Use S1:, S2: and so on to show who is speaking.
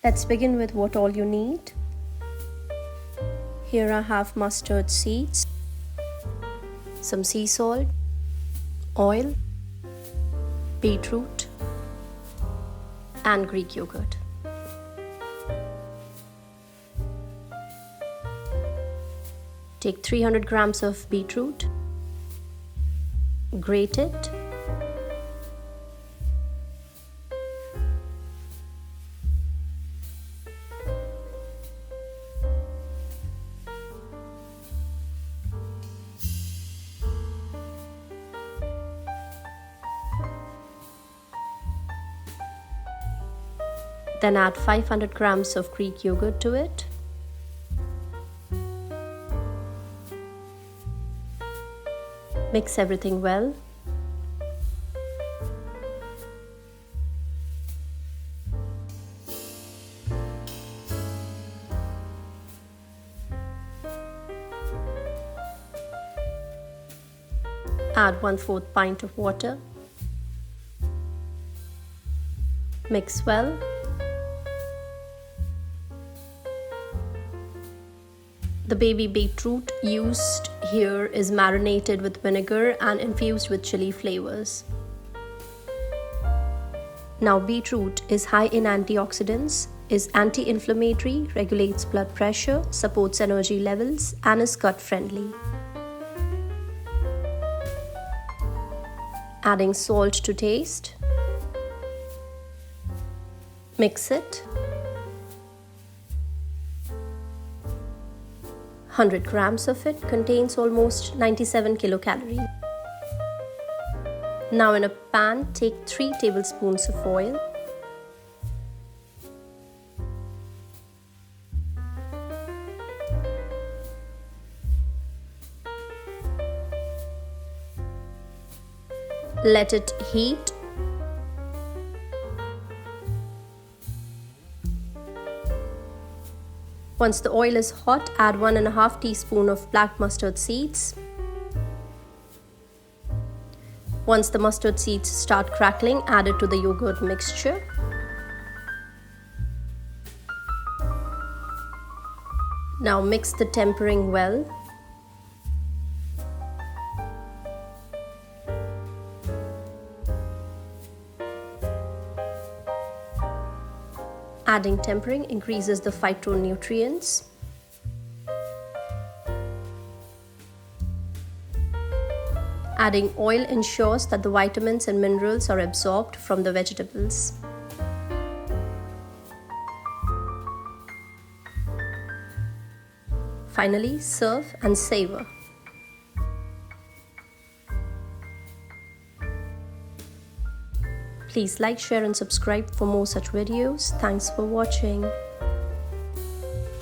S1: Let's begin with what all you need. Here I have mustard seeds, some sea salt, oil, beetroot, and Greek yogurt. Take 300 grams of beetroot, grate it, then add 500 grams of Greek yogurt to it. Mix everything well. Add 1/4 pint of water. Mix well. The baby beetroot used here is marinated with vinegar and infused with chili flavors. Now, beetroot is high in antioxidants, is anti-inflammatory, regulates blood pressure, supports energy levels, and is gut-friendly. Adding salt to taste. Mix it. 100 grams of it contains almost 97 kilocalories. Now in a pan, take 3 tablespoons of oil. Let it heat. Once the oil is hot, add 1.5 teaspoons of black mustard seeds. Once the mustard seeds start crackling, add it to the yogurt mixture. Now mix the tempering well. Adding tempering increases the phytonutrients. Adding oil ensures that the vitamins and minerals are absorbed from the vegetables. Finally, serve and savor. Please like, share and subscribe for more such videos. Thanks for watching.